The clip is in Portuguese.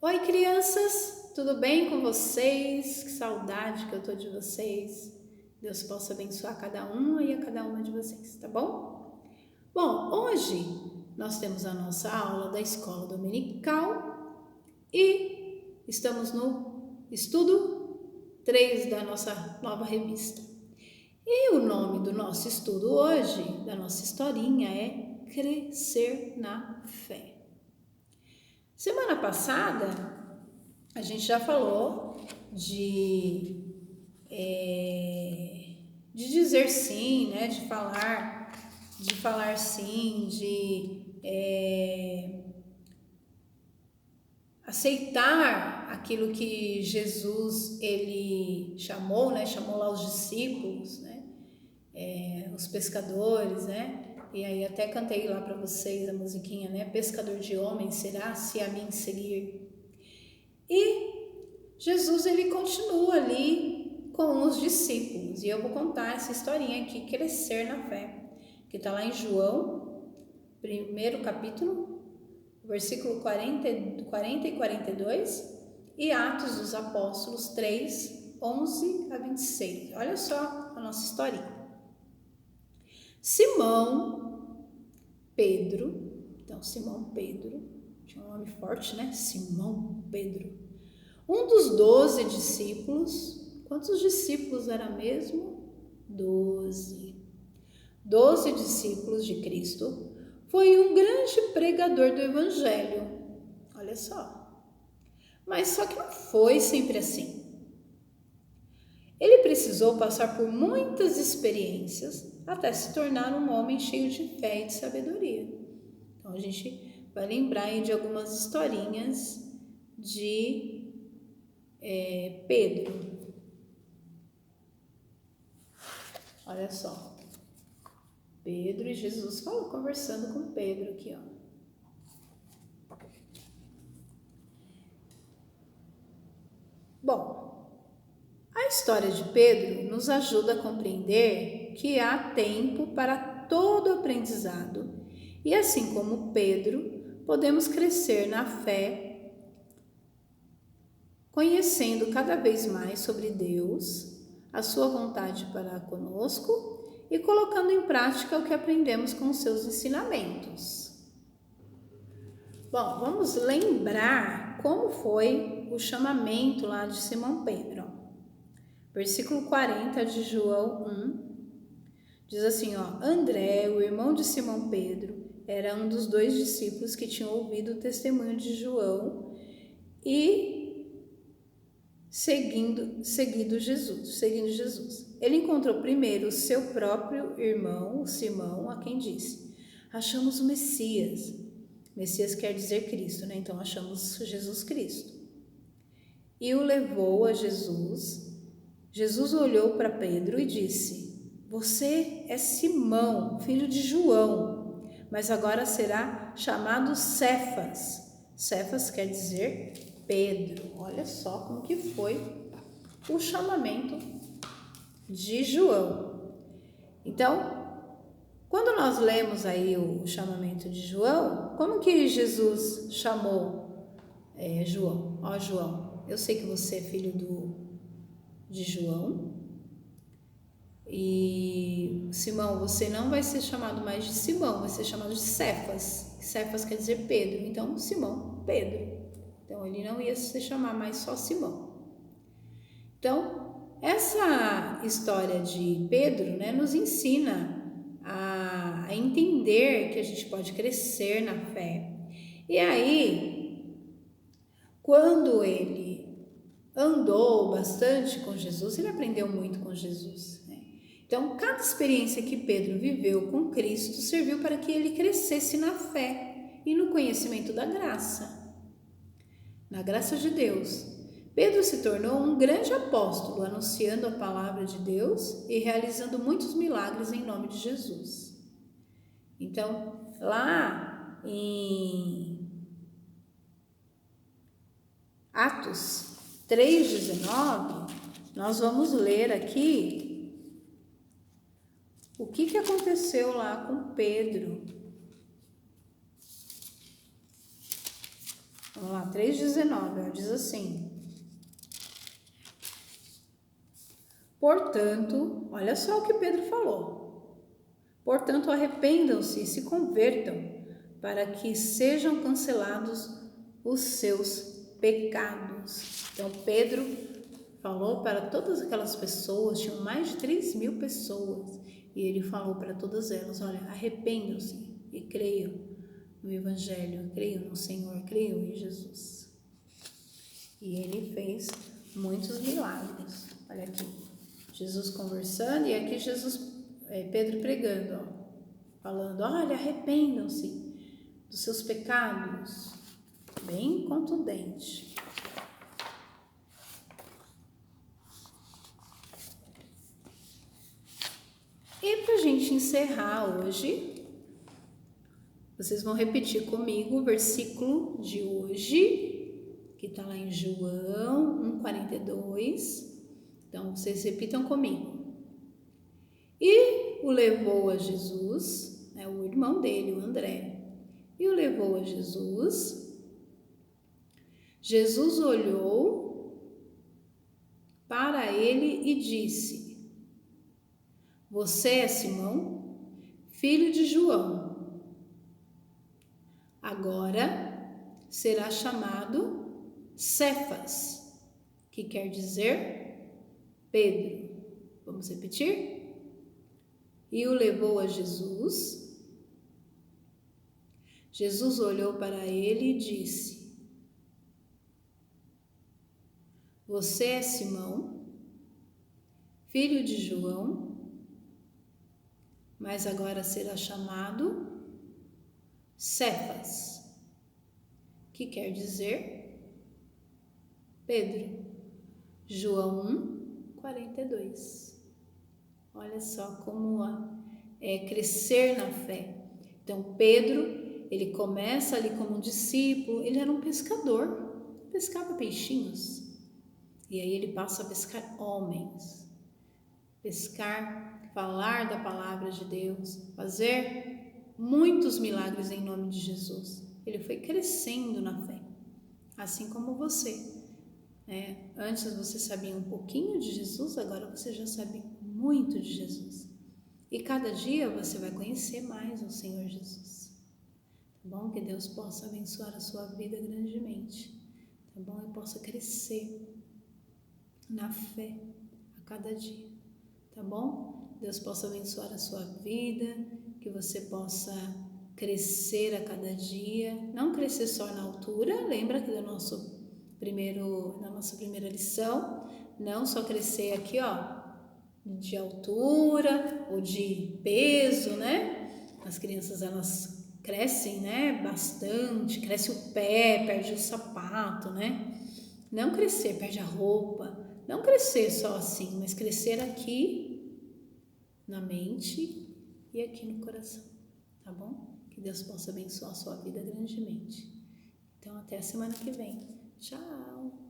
Oi, crianças, tudo bem com vocês? Que saudade que eu tô de vocês. Deus possa abençoar cada uma e a cada uma de vocês, tá bom? Bom, hoje nós temos a nossa aula da escola dominical e estamos no estudo 3 da nossa nova revista. E o nome do nosso estudo hoje, da nossa historinha, é Crescer na Fé. Semana passada a gente já falou de dizer sim, né? De falar sim, aceitar aquilo que Jesus ele chamou, né? Chamou lá os discípulos, né? Os pescadores, né? E aí até cantei lá para vocês a musiquinha, né? Pescador de homens será, se a mim seguir. E Jesus ele continua ali com os discípulos. E eu vou contar essa historinha aqui, Crescer na Fé, que está lá em João, primeiro capítulo, versículo 40 e 42, e Atos dos Apóstolos 3, 11 a 26. Olha só a nossa historinha. Simão Pedro, então Simão Pedro, tinha um nome forte, né? Simão Pedro, um dos 12 discípulos. Quantos discípulos era mesmo? 12. 12 discípulos de Cristo. Foi um grande pregador do Evangelho. Olha só. Mas só que não foi sempre assim. Ele precisou passar por muitas experiências até se tornar um homem cheio de fé e de sabedoria. Então a gente vai lembrar aí de algumas historinhas de Pedro. Olha só. Pedro e Jesus conversando com Pedro aqui, ó. Bom, a história de Pedro nos ajuda a compreender que há tempo para todo aprendizado e assim como Pedro, podemos crescer na fé, conhecendo cada vez mais sobre Deus, a sua vontade para conosco e colocando em prática o que aprendemos com os seus ensinamentos. Bom, vamos lembrar como foi o chamamento lá de Simão Pedro. Versículo 40 de João 1, diz assim, ó: André, o irmão de Simão Pedro, era um dos 2 discípulos que tinham ouvido o testemunho de João e seguindo Jesus. Ele encontrou primeiro o seu próprio irmão, Simão, a quem disse: achamos o Messias. Messias quer dizer Cristo, né? Então achamos Jesus Cristo. E o levou a Jesus. Jesus olhou para Pedro e disse: você é Simão, filho de João, mas agora será chamado Cefas. Cefas quer dizer Pedro. Olha só como que foi o chamamento de João. Então, quando nós lemos aí o chamamento de João, como que Jesus chamou João? Ó, João, eu sei que você é filho de João. E Simão, você não vai ser chamado mais de Simão, vai ser chamado de Cefas. Cefas quer dizer Pedro. Então, Simão, Pedro. Então, ele não ia se chamar mais só Simão. Então, essa história de Pedro, né, nos ensina a entender que a gente pode crescer na fé. E aí, quando ele andou bastante com Jesus, ele aprendeu muito com Jesus. Então, cada experiência que Pedro viveu com Cristo serviu para que ele crescesse na fé e no conhecimento da graça, na graça de Deus. Pedro se tornou um grande apóstolo, anunciando a palavra de Deus e realizando muitos milagres em nome de Jesus. Então, lá em Atos 3,19, nós vamos ler aqui o que aconteceu lá com Pedro. Vamos lá, 3,19, diz assim: portanto, olha só o que Pedro falou. Portanto, arrependam-se e se convertam, para que sejam cancelados os seus pecados. Então, Pedro falou para todas aquelas pessoas, tinham mais de 3.000 pessoas, e ele falou para todas elas: olha, arrependam-se e creiam no Evangelho, creiam no Senhor, creiam em Jesus. E ele fez muitos milagres. Olha aqui, Jesus conversando, e aqui Pedro pregando, falando: olha, arrependam-se dos seus pecados. Bem contundente. E para a gente encerrar hoje, vocês vão repetir comigo o versículo de hoje, que está lá em João 1,42. Então, vocês repitam comigo. E o levou a Jesus, o irmão dele, o André, e o levou a Jesus. Jesus olhou para ele e disse: você é Simão, filho de João. Agora será chamado Cefas, que quer dizer Pedro. Vamos repetir? E o levou a Jesus. Jesus olhou para ele e disse: você é Simão, filho de João, mas agora será chamado Cefas, que quer dizer Pedro. João 1,42. Olha só como é crescer na fé. Então Pedro, ele começa ali como um discípulo, ele era um pescador, pescava peixinhos. E aí ele passa a pescar homens, falar da palavra de Deus, fazer muitos milagres em nome de Jesus. Ele foi crescendo na fé, assim como você. Antes você sabia um pouquinho de Jesus, agora você já sabe muito de Jesus. E cada dia você vai conhecer mais o Senhor Jesus. Tá bom? Que Deus possa abençoar a sua vida grandemente. Tá bom? E possa crescer na fé a cada dia. Tá bom? Deus possa abençoar a sua vida, que você possa crescer a cada dia, não crescer só na altura, lembra que da nossa primeira lição, não só crescer aqui, de altura ou de peso, né? As crianças, elas crescem, né? Bastante, cresce o pé, perde o sapato, né? Não crescer, perde a roupa, não crescer só assim, mas crescer aqui na mente e aqui no coração, tá bom? Que Deus possa abençoar a sua vida grandemente. Então, até a semana que vem. Tchau!